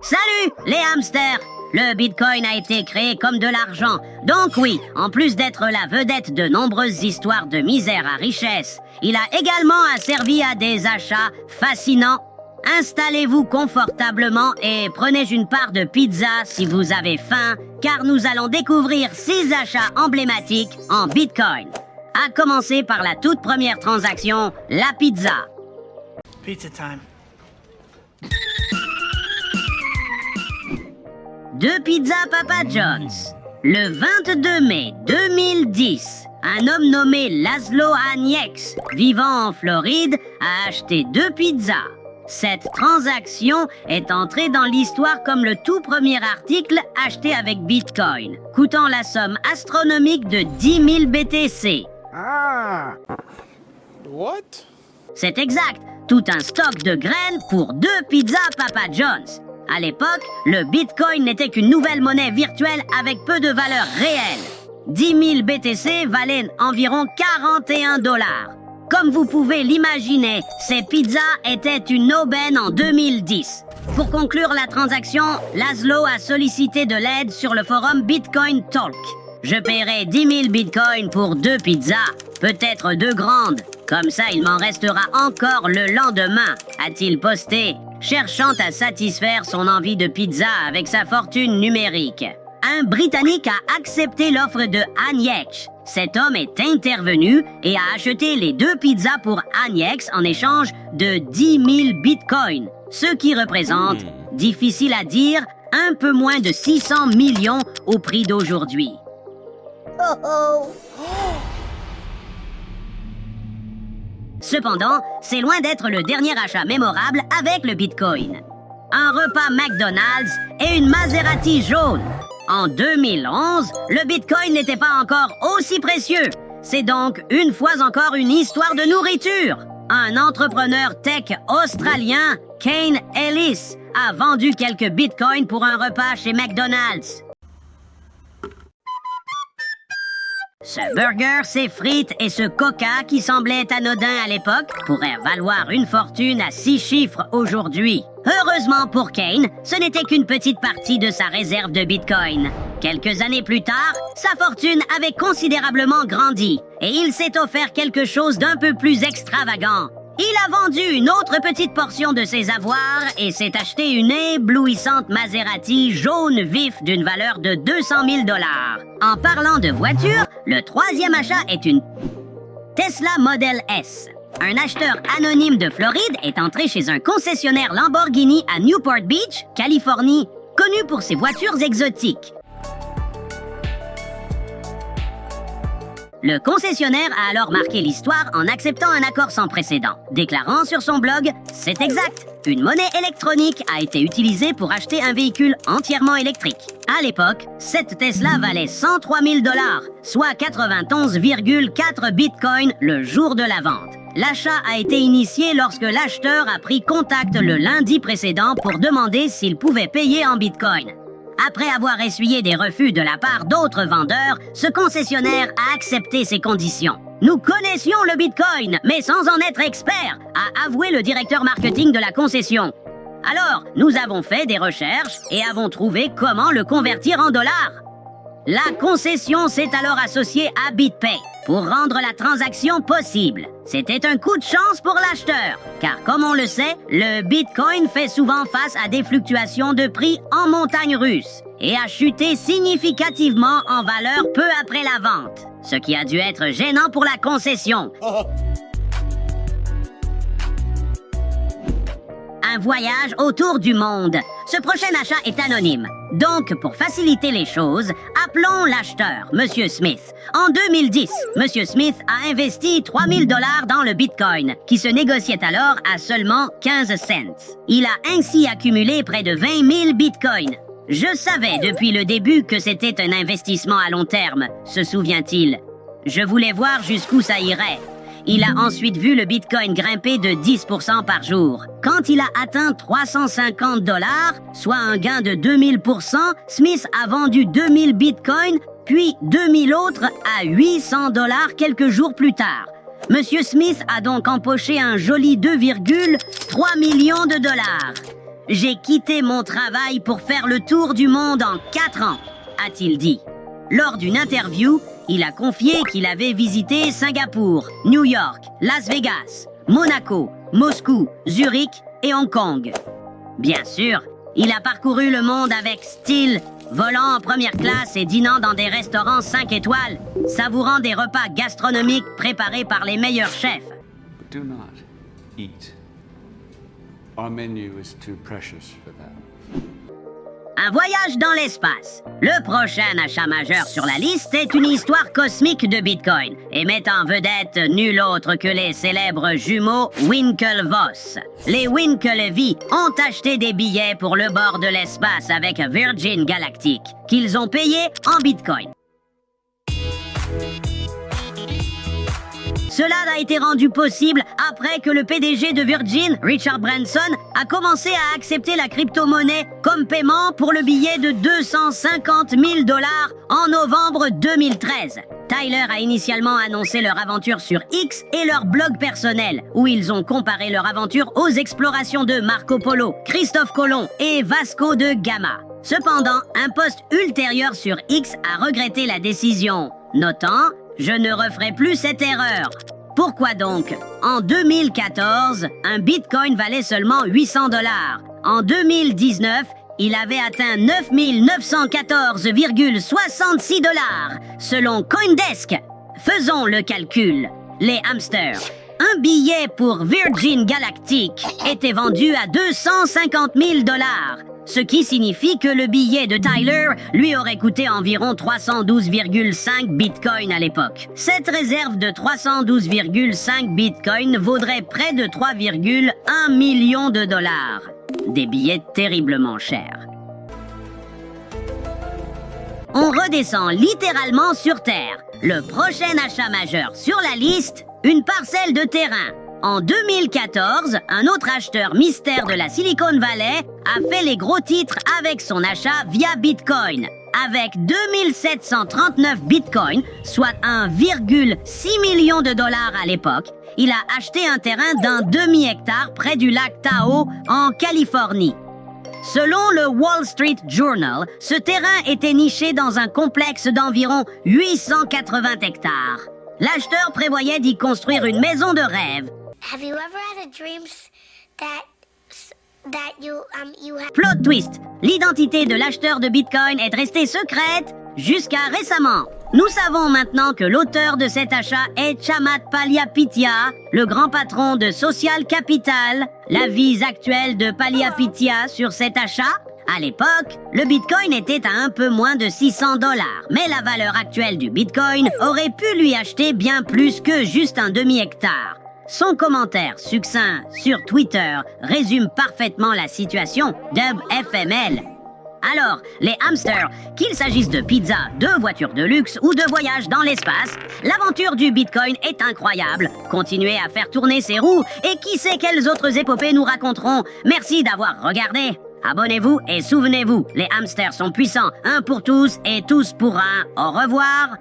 Salut, les hamsters! Le Bitcoin a été créé comme de l'argent. Donc oui, en plus d'être la vedette de nombreuses histoires de misère à richesse, il a également servi à des achats fascinants. Installez-vous confortablement et prenez une part de pizza si vous avez faim, car nous allons découvrir 6 achats emblématiques en Bitcoin. À commencer par la toute première transaction, la pizza. Pizza time. Deux pizzas Papa John's. Le 22 mai 2010, un homme nommé Laszlo Anieks, vivant en Floride, a acheté 2 pizzas. Cette transaction est entrée dans l'histoire comme le tout premier article acheté avec Bitcoin, coûtant la somme astronomique de 10 000 BTC. Ah. What? C'est exact, tout un stock de graines pour 2 pizzas Papa John's. À l'époque, le Bitcoin n'était qu'une nouvelle monnaie virtuelle avec peu de valeur réelle. 10 000 BTC valaient environ 41 $. Comme vous pouvez l'imaginer, ces pizzas étaient une aubaine en 2010. Pour conclure la transaction, Laszlo a sollicité de l'aide sur le forum Bitcoin Talk. Je paierai 10 000 bitcoins pour 2 pizzas, peut-être 2 grandes. Comme ça, il m'en restera encore le lendemain, a-t-il posté, cherchant à satisfaire son envie de pizza avec sa fortune numérique. Un Britannique a accepté l'offre de Anieks. Cet homme est intervenu et a acheté les 2 pizzas pour Anieks en échange de 10 000 bitcoins, ce qui représente, difficile à dire, un peu moins de 600 millions au prix d'aujourd'hui. Cependant, c'est loin d'être le dernier achat mémorable avec le Bitcoin. Un repas McDonald's et une Maserati jaune. En 2011, le Bitcoin n'était pas encore aussi précieux. C'est donc une fois encore une histoire de nourriture. Un entrepreneur tech australien, Kane Ellis, a vendu quelques Bitcoins pour un repas chez McDonald's. Ce burger, ces frites et ce coca qui semblait anodin à l'époque pourraient valoir une fortune à 6 chiffres aujourd'hui. Heureusement pour Kane, ce n'était qu'une petite partie de sa réserve de Bitcoin. Quelques années plus tard, sa fortune avait considérablement grandi et il s'est offert quelque chose d'un peu plus extravagant. Il a vendu une autre petite portion de ses avoirs et s'est acheté une éblouissante Maserati jaune vif d'une valeur de 200 000 $. En parlant de voiture, le troisième achat est une Tesla Model S. Un acheteur anonyme de Floride est entré chez un concessionnaire Lamborghini à Newport Beach, Californie, connu pour ses voitures exotiques. Le concessionnaire a alors marqué l'histoire en acceptant un accord sans précédent, déclarant sur son blog « C'est exact, une monnaie électronique a été utilisée pour acheter un véhicule entièrement électrique. À l'époque, cette Tesla valait 103 000 $, soit 91,4 bitcoins le jour de la vente. L'achat a été initié lorsque l'acheteur a pris contact le lundi précédent pour demander s'il pouvait payer en bitcoin. Après avoir essuyé des refus de la part d'autres vendeurs, ce concessionnaire a accepté ces conditions. Nous connaissions le Bitcoin, mais sans en être experts, a avoué le directeur marketing de la concession. Alors, nous avons fait des recherches et avons trouvé comment le convertir en dollars. La concession s'est alors associée à BitPay pour rendre la transaction possible. C'était un coup de chance pour l'acheteur, car comme on le sait, le Bitcoin fait souvent face à des fluctuations de prix en montagne russe et a chuté significativement en valeur peu après la vente, ce qui a dû être gênant pour la concession. Un voyage autour du monde. Ce prochain achat est anonyme. Donc, pour faciliter les choses, appelons l'acheteur, M. Smith. En 2010, M. Smith a investi 3 000 $ dans le Bitcoin, qui se négociait alors à seulement 15 cents. Il a ainsi accumulé près de 20 000 Bitcoins. Je savais depuis le début que c'était un investissement à long terme, se souvient-il. Je voulais voir jusqu'où ça irait. Il a ensuite vu le Bitcoin grimper de 10% par jour. Quand il a atteint 350 $, soit un gain de 2000%, Smith a vendu 2000 Bitcoins, puis 2000 autres à 800 $ quelques jours plus tard. Monsieur Smith a donc empoché un joli 2,3 millions de $. J'ai quitté mon travail pour faire le tour du monde en 4 ans, a-t-il dit. Lors d'une interview, il a confié qu'il avait visité Singapour, New York, Las Vegas, Monaco, Moscou, Zurich et Hong Kong. Bien sûr, il a parcouru le monde avec style, volant en première classe et dînant dans des restaurants 5 étoiles, savourant des repas gastronomiques préparés par les meilleurs chefs. Do not eat. Our menu is too precious for that. Un voyage dans l'espace. Le prochain achat majeur sur la liste est une histoire cosmique de Bitcoin et met en vedette nul autre que les célèbres jumeaux Winklevoss. Les Winklevi ont acheté des billets pour le bord de l'espace avec Virgin Galactic, qu'ils ont payé en Bitcoin. Cela a été rendu possible après que le PDG de Virgin, Richard Branson, a commencé à accepter la crypto-monnaie comme paiement pour le billet de 250 000 $ en novembre 2013. Tyler a initialement annoncé leur aventure sur X et leur blog personnel, où ils ont comparé leur aventure aux explorations de Marco Polo, Christophe Colomb et Vasco de Gama. Cependant, un post ultérieur sur X a regretté la décision, notant « Je ne referai plus cette erreur ». Pourquoi donc? En 2014, un Bitcoin valait seulement 800 $. En 2019, il avait atteint 9 914,66 $, selon CoinDesk. Faisons le calcul. Les hamsters. Un billet pour Virgin Galactic était vendu à 250 000 $. Ce qui signifie que le billet de Tyler lui aurait coûté environ 312,5 bitcoins à l'époque. Cette réserve de 312,5 bitcoins vaudrait près de 3,1 millions de $. Des billets terriblement chers. On redescend littéralement sur Terre. Le prochain achat majeur sur la liste, une parcelle de terrain. En 2014, un autre acheteur mystère de la Silicon Valley a fait les gros titres avec son achat via Bitcoin. Avec 2739 bitcoins, soit 1,6 million de $ à l'époque, il a acheté un terrain d'un demi-hectare près du lac Tahoe en Californie. Selon le Wall Street Journal, ce terrain était niché dans un complexe d'environ 880 hectares. L'acheteur prévoyait d'y construire une maison de rêve. Have you ever had a dream that you have... Plot twist, l'identité de l'acheteur de Bitcoin est restée secrète jusqu'à récemment. Nous savons maintenant que l'auteur de cet achat est Chamath Palihapitiya, le grand patron de Social Capital. L'avis actuel de Palihapitiya sur cet achat? À l'époque, le Bitcoin était à un peu moins de 600 $, mais la valeur actuelle du Bitcoin aurait pu lui acheter bien plus que juste un demi-hectare. Son commentaire succinct sur Twitter résume parfaitement la situation d'FML. Alors, les hamsters, qu'il s'agisse de pizza, de voitures de luxe ou de voyages dans l'espace, l'aventure du Bitcoin est incroyable. Continuez à faire tourner ses roues et qui sait quelles autres épopées nous raconterons. Merci d'avoir regardé. Abonnez-vous et souvenez-vous, les hamsters sont puissants, un pour tous et tous pour un. Au revoir.